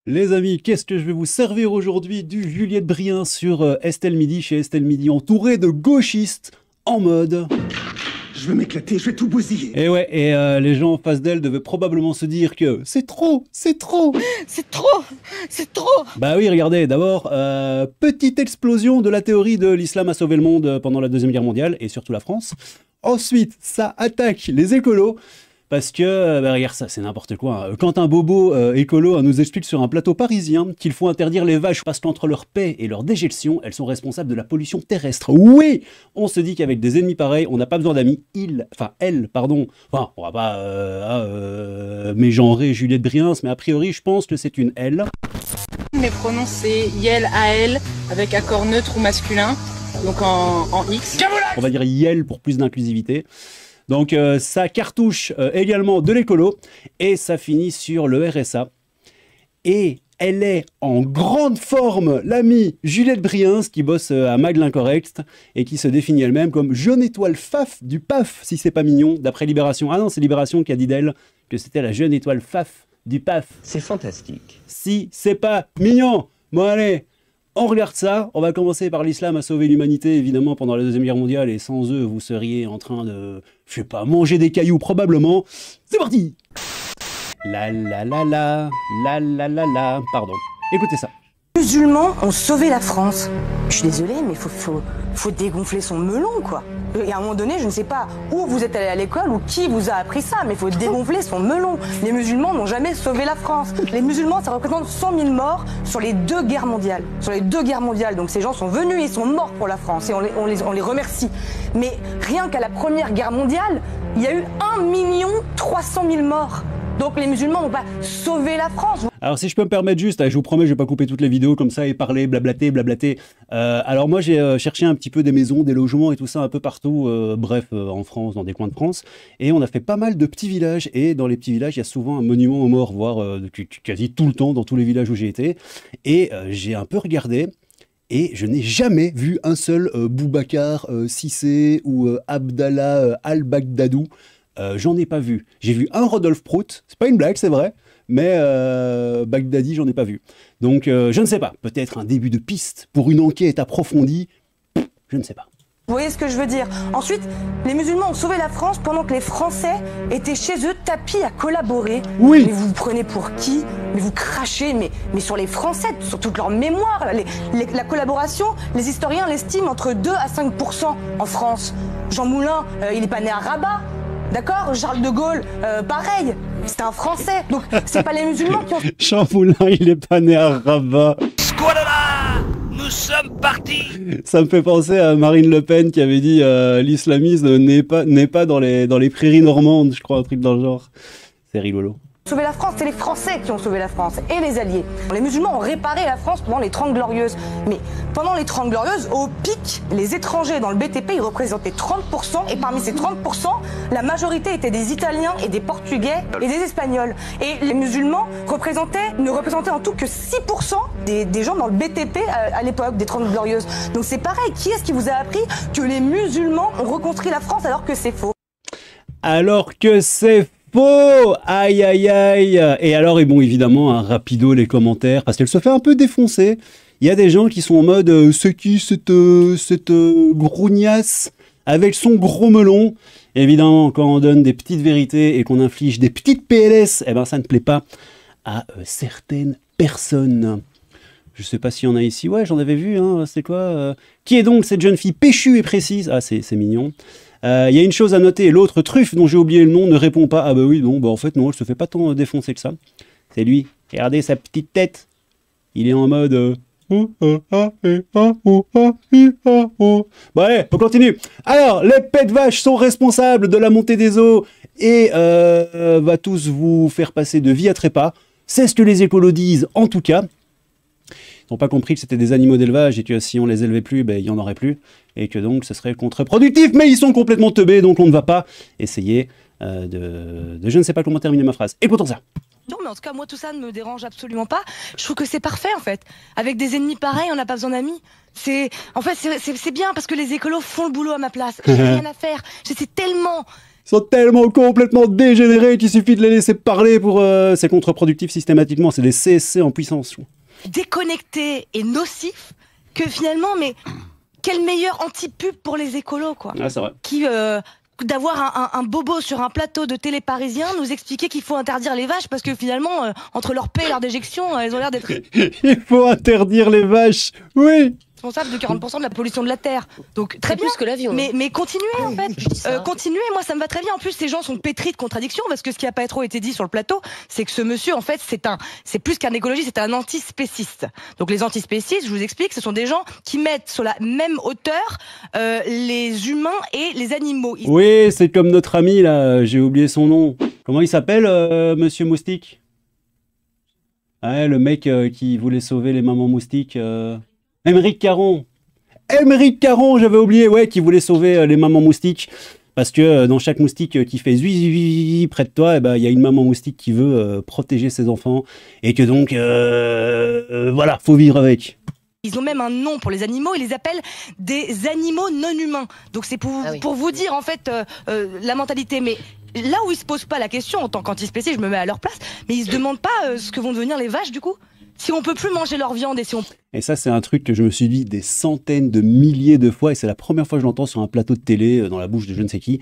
Les amis, qu'est-ce que je vais vous servir aujourd'hui? Du Juliette Brien sur Estelle Midi, chez Estelle Midi, entouré de gauchistes en mode... Je vais m'éclater, je vais tout bousiller. Et ouais, les gens en face d'elle devaient probablement se dire que c'est trop, c'est trop. C'est trop, c'est trop. Bah oui, regardez, d'abord, petite explosion de la théorie de l'islam a sauvé le monde pendant la Deuxième Guerre mondiale, et surtout la France. Ensuite, ça attaque les écolos. Parce que, regarde ça, c'est n'importe quoi. Quand un bobo écolo nous explique sur un plateau parisien qu'il faut interdire les vaches parce qu'entre leur paix et leur déjection, elles sont responsables de la pollution terrestre. Oui, on se dit qu'avec des ennemis pareils, on n'a pas besoin d'amis. Elle, pardon. Enfin, on va pas mégenrer Juliette Briens, mais a priori, je pense que c'est une elle. Mes pronoms c'est Yel, AL, avec accord neutre ou masculin, donc en X. On va dire Yel pour plus d'inclusivité. Donc ça cartouche également de l'écolo et ça finit sur le RSA. Et elle est en grande forme, l'amie Juliette Briens, qui bosse à Mag l'Incorrect et qui se définit elle-même comme jeune étoile faf du PAF, si c'est pas mignon, d'après Libération. Ah non, c'est Libération qui a dit d'elle que c'était la jeune étoile faf du PAF. C'est fantastique. Si c'est pas mignon. Bon allez, on regarde ça. On va commencer par l'islam a sauvé l'humanité, évidemment, pendant la Deuxième Guerre mondiale. Et sans eux, vous seriez en train de, je sais pas, manger des cailloux, probablement. C'est parti. La la la la, la la la la. Pardon. Écoutez ça. Les musulmans ont sauvé la France. Je suis désolée, mais faut dégonfler son melon, quoi. Et à un moment donné, je ne sais pas où vous êtes allé à l'école ou qui vous a appris ça, mais il faut dégonfler son melon. Les musulmans n'ont jamais sauvé la France. Les musulmans, ça représente 100 000 morts sur les deux guerres mondiales. Sur les deux guerres mondiales. Donc ces gens sont venus, ils sont morts pour la France et on les remercie. Mais rien qu'à la Première Guerre mondiale, il y a eu 1 300 000 morts. Donc les musulmans n'ont pas sauvé la France. Alors si je peux me permettre juste, je vous promets, je vais pas couper toutes les vidéos comme ça et parler, blablater. Alors moi j'ai cherché un petit peu des maisons, des logements et tout ça un peu partout, en France, dans des coins de France. Et on a fait pas mal de petits villages. Et dans les petits villages, il y a souvent un monument aux morts, voire quasi tout le temps dans tous les villages où j'ai été. Et j'ai un peu regardé. Et je n'ai jamais vu un seul Boubacar Cissé ou Abdallah al-Baghdadou. J'en ai pas vu. J'ai vu un Rodolphe Prout, c'est pas une blague, c'est vrai, mais Baghdadi, j'en ai pas vu. Donc, je ne sais pas. Peut-être un début de piste pour une enquête approfondie. Je ne sais pas. Vous voyez ce que je veux dire? Ensuite, les musulmans ont sauvé la France pendant que les Français étaient chez eux tapis à collaborer. Oui. Mais vous vous prenez pour qui? Mais vous crachez mais sur les Français, sur toute leur mémoire. La collaboration, les historiens l'estiment entre 2 à 5% en France. Jean Moulin, il n'est pas né à Rabat. D'accord? Charles de Gaulle, pareil, c'était un Français. Donc, c'est pas les musulmans qui ont... Champoulin, il est pas né à Rabat. Squalala, nous sommes partis. Ça me fait penser à Marine Le Pen qui avait dit l'islamisme n'est pas dans les prairies normandes, je crois, un truc dans le genre. C'est rigolo. Sauver la France, c'est les Français qui ont sauvé la France et les Alliés. Les musulmans ont réparé la France pendant les 30 Glorieuses. Mais pendant les 30 Glorieuses, au pic, les étrangers dans le BTP, ils représentaient 30%. Et parmi ces 30%, la majorité étaient des Italiens et des Portugais et des Espagnols. Et les musulmans ne représentaient en tout que 6% des gens dans le BTP à l'époque des 30 Glorieuses. Donc c'est pareil, qui est-ce qui vous a appris que les musulmans ont reconstruit la France alors que c'est faux? Alors que c'est faux. Aïe aïe aïe. Et alors, et bon, évidemment, un rapido les commentaires, parce qu'elle se fait un peu défoncer. Il y a des gens qui sont en mode c'est qui cette grougnasse avec son gros melon. Évidemment, quand on donne des petites vérités et qu'on inflige des petites PLS, eh ben ça ne plaît pas à certaines personnes. Je sais pas s'il y en a ici. Ouais, j'en avais vu, hein. C'est quoi Qui est donc cette jeune fille péchue et précise? Ah, c'est mignon. Il y a une chose à noter, l'autre truffe dont j'ai oublié le nom ne répond pas. Ah bah oui, non, bah en fait non, elle se fait pas tant défoncer que ça. C'est lui. Regardez sa petite tête. Il est en mode... Bon allez, on continue. Alors, les pets de vache sont responsables de la montée des eaux et va tous vous faire passer de vie à trépas. C'est ce que les écolos disent en tout cas. Ils n'ont pas compris que c'était des animaux d'élevage et que si on les élevait plus, ben, il n'y en aurait plus. Et que donc ce serait contre-productif, mais ils sont complètement teubés, donc on ne va pas essayer de je ne sais pas comment terminer ma phrase. Écoutons ça. Non, mais en tout cas, moi, tout ça ne me dérange absolument pas. Je trouve que c'est parfait, en fait. Avec des ennemis pareils, on n'a pas besoin d'amis. En fait, c'est bien parce que les écolos font le boulot à ma place. J'ai rien à faire. C'est tellement sont tellement complètement dégénérés qu'il suffit de les laisser parler pour... c'est contre-productif systématiquement, c'est des CSC en puissance. Déconnecté et nocif que finalement, mais quel meilleur anti-pub pour les écolos, quoi. Ah, c'est vrai. Qui... d'avoir un bobo sur un plateau de télé parisien nous expliquer qu'il faut interdire les vaches parce que finalement, entre leur paix et leur déjection, elles ont l'air d'être Il faut interdire les vaches, oui. responsables de 40% de la pollution de la Terre. Donc très bien, plus que l'avion. mais continuez en fait. Je dis ça. Continuez, moi ça me va très bien. En plus, ces gens sont pétris de contradictions parce que ce qui a pas trop été dit sur le plateau, c'est que ce monsieur, en fait, c'est plus qu'un écologiste, c'est un antispéciste. Donc les antispécistes, je vous explique, ce sont des gens qui mettent sur la même hauteur les humains et les animaux. Oui, c'est comme notre ami là, j'ai oublié son nom. Comment il s'appelle, Monsieur Moustique? Ouais, le mec qui voulait sauver les mamans moustiques. Émeric Caron. Émeric Caron, j'avais oublié, ouais, qui voulait sauver les mamans moustiques. Parce que dans chaque moustique qui fait zui, zui, zui près de toi, eh ben, y a une maman moustique qui veut protéger ses enfants. Et que donc, voilà, faut vivre avec. Ils ont même un nom pour les animaux, ils les appellent des animaux non humains. Donc c'est pour vous dire en fait la mentalité. Mais là où ils se posent pas la question, en tant qu'antispéciste, je me mets à leur place, mais ils se demandent pas ce que vont devenir les vaches du coup. Si on peut plus manger leur viande et si on... Et ça, c'est un truc que je me suis dit des centaines de milliers de fois, et c'est la première fois que je l'entends sur un plateau de télé, dans la bouche de je ne sais qui.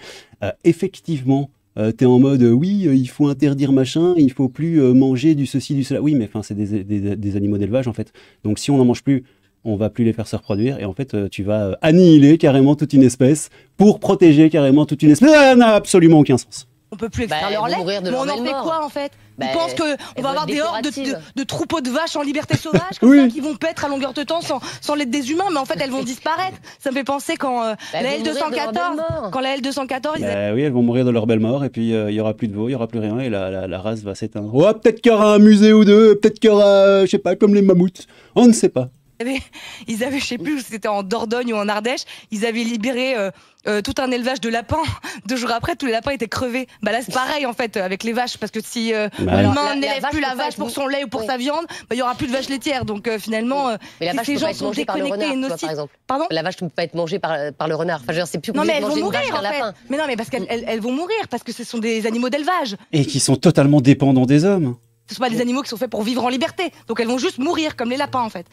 Effectivement, t'es en mode, oui, il faut interdire machin, il faut plus manger du ceci, du cela. Oui, mais enfin, c'est des animaux d'élevage, en fait. Donc, si on n'en mange plus, on va plus les faire se reproduire, et en fait, tu vas annihiler carrément toute une espèce pour protéger carrément toute une espèce. Ça n'a absolument aucun sens. On peut plus extraire leur lait, mais on en fait quoi en fait? Ils pensent qu'on va avoir des hordes de troupeaux de vaches en liberté sauvage comme ça, qui vont paître à longueur de temps sans l'aide des humains, mais en fait elles vont disparaître. Ça me fait penser quand la L214, oui, elles vont mourir de leur belle mort, et puis il y aura plus de veaux, il y aura plus rien, et la race va s'éteindre. Oh, peut-être qu'il y aura un musée ou deux, peut-être qu'il y aura, je sais pas, comme les mammouths, on ne sait pas. Ils avaient, je sais plus, c'était en Dordogne ou en Ardèche, ils avaient libéré tout un élevage de lapins. 2 jours après, tous les lapins étaient crevés. Bah là, c'est pareil en fait avec les vaches, parce que si l'humain n'élève plus la vache pour son lait ou pour sa viande, bah il y aura plus de vaches laitières. Donc finalement, mais la vache ces gens sont déconnectés et nocifs. Par exemple. Pardon ? La vache ne peut pas être mangée par le renard. Enfin, c'est plus non, mais elles manger vont mourir une vache qu'un lapin. Mais non, mais parce qu'elles vont mourir parce que ce sont des animaux d'élevage. Et qui sont totalement dépendants des hommes. Ce ne sont pas des animaux qui sont faits pour vivre en liberté. Donc elles vont juste mourir comme les lapins en fait.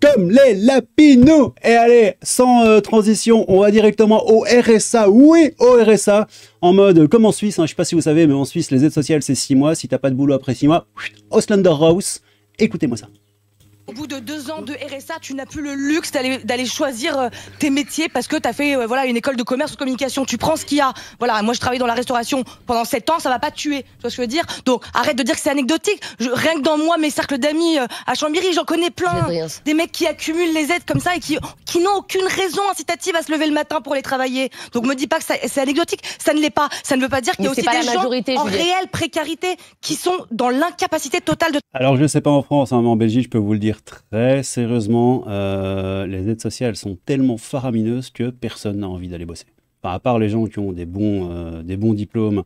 Comme les lapinous. Et allez, sans transition, on va directement au RSA. Oui, au RSA. En mode, comme en Suisse, hein, je sais pas si vous savez, mais en Suisse, les aides sociales, c'est 6 mois. Si t'as pas de boulot après 6 mois, au Slender House. Écoutez-moi ça. Au bout de 2 ans de RSA, tu n'as plus le luxe d'aller choisir tes métiers parce que tu as fait voilà, une école de commerce ou de communication. Tu prends ce qu'il y a. Voilà, moi je travaille dans la restauration pendant 7 ans, ça va pas te tuer. Tu vois ce que je veux dire? Donc arrête de dire que c'est anecdotique. Rien que dans moi, mes cercles d'amis à Chambéry, j'en connais plein. Des mecs qui accumulent les aides comme ça et qui n'ont aucune raison incitative à se lever le matin pour les travailler. Donc me dis pas que c'est anecdotique, ça ne l'est pas. Ça ne veut pas dire qu'il y a aussi des gens en réelle précarité qui sont dans l'incapacité totale de... Alors je sais pas en France, hein, mais en Belgique, je peux vous le dire très sérieusement, les aides sociales sont tellement faramineuses que personne n'a envie d'aller bosser. Enfin, à part les gens qui ont des bons diplômes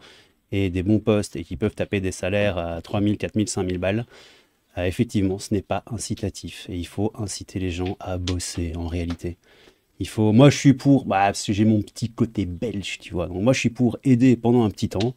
et des bons postes et qui peuvent taper des salaires à 3 000, 4 000, 5 000 balles, effectivement, ce n'est pas incitatif. Et il faut inciter les gens à bosser en réalité. Moi, je suis pour, parce que j'ai mon petit côté belge, tu vois. Donc moi, je suis pour aider pendant un petit temps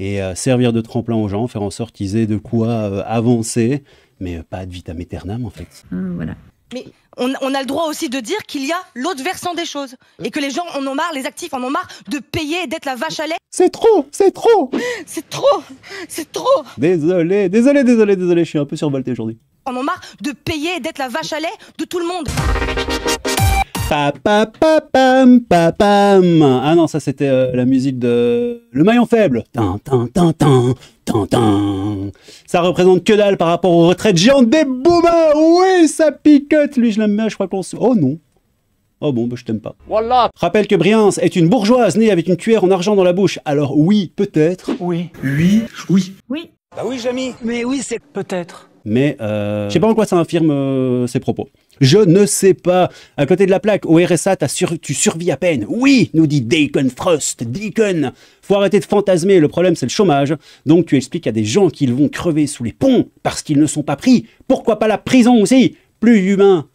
et servir de tremplin aux gens, faire en sorte qu'ils aient de quoi avancer, mais pas ad vitam aeternam en fait. Voilà. Mais on a le droit aussi de dire qu'il y a l'autre versant des choses et que les gens en ont marre, les actifs en ont marre de payer et d'être la vache à lait. C'est trop, c'est trop, c'est trop, c'est trop. Désolé, je suis un peu survolté aujourd'hui. En ont marre de payer et d'être la vache à lait de tout le monde. Papam. Ah non, ça c'était la musique de Le Maillon Faible. Ça représente que dalle par rapport aux retraites géantes des boomers. Oui, ça picote. Lui, je l'aime bien, je crois qu'on se... Oh non. Oh bon, je t'aime pas. Voilà. Rappelle que Briance est une bourgeoise née avec une cuillère en argent dans la bouche. Alors oui, peut-être. Oui. Bah oui, Jamy. Mais oui, c'est peut-être. Mais je sais pas en quoi ça infirme ses propos. Je ne sais pas. À côté de la plaque, au RSA, tu survis à peine. Oui, nous dit Deacon Frost. Deacon. Faut arrêter de fantasmer. Le problème, c'est le chômage. Donc tu expliques à des gens qu'ils vont crever sous les ponts parce qu'ils ne sont pas pris. Pourquoi pas la prison aussi? Plus humain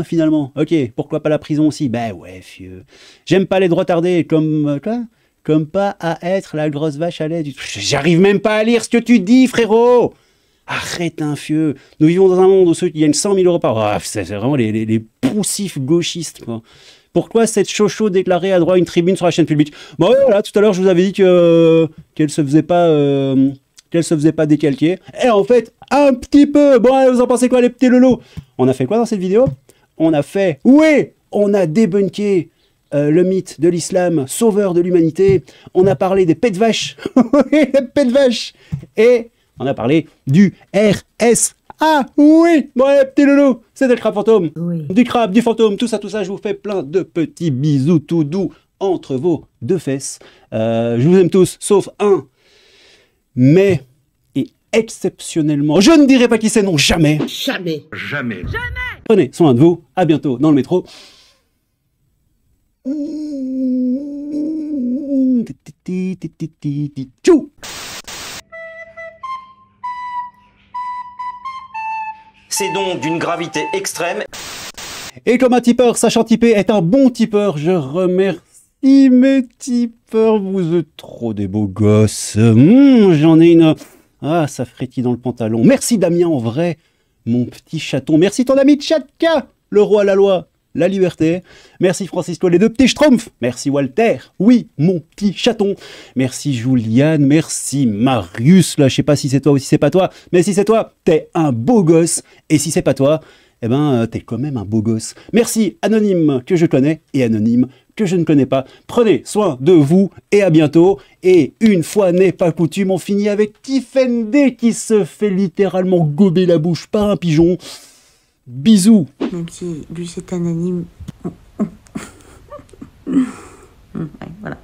finalement. Ok, pourquoi pas la prison aussi? Ben ouais, fieu. J'aime pas les droits tardés comme quoi? comme pas à être la grosse vache à lait du... J'arrive même pas à lire ce que tu dis, frérot. Arrête un fieu. Nous vivons dans un monde où ceux qui gagnent 100 000 euros par an, c'est vraiment les poussifs gauchistes, quoi. Pourquoi cette chocho déclarée a droit à une tribune sur la chaîne publique? Bon, voilà, tout à l'heure, je vous avais dit qu'elle se faisait pas décalquer. Et en fait, un petit peu. Bon, allez, vous en pensez quoi, les petits loulous? On a fait quoi dans cette vidéo? On a fait... Oui, on a débunké le mythe de l'islam, sauveur de l'humanité. On a parlé des pets de vache. Oui, les pets de vache. Et on a parlé du RSA. Ah oui, bon allez, petit loulou, c'était le crabe fantôme. Oui. Du crabe, du fantôme, tout ça, je vous fais plein de petits bisous tout doux entre vos deux fesses. Je vous aime tous, sauf un. Mais, et exceptionnellement, je ne dirai pas qui c'est, non, jamais. Jamais. Jamais. Jamais. Prenez soin de vous, à bientôt dans le métro. Tchou. C'est donc d'une gravité extrême. Et comme un tipeur sachant tiper est un bon tipeur, je remercie mes tipeurs, vous êtes trop des beaux gosses. J'en ai une... Ah, ça frétille dans le pantalon. Merci Damien, en vrai, mon petit chaton. Merci ton ami Tchatka, le roi, la loi, la liberté. Merci Francisco, les deux petits schtroumpfs. Merci Walter, oui, mon petit chaton. Merci Juliane, merci Marius. Là, je sais pas si c'est toi ou si c'est pas toi, mais si c'est toi, t'es un beau gosse. Et si c'est pas toi, eh ben, t'es quand même un beau gosse. Merci Anonyme, que je connais, et Anonyme, que je ne connais pas. Prenez soin de vous, et à bientôt. Et une fois n'est pas coutume, on finit avec Tiffany qui se fait littéralement gober la bouche par un pigeon. Bisous. Même si lui c'est anonyme. Ouais, voilà.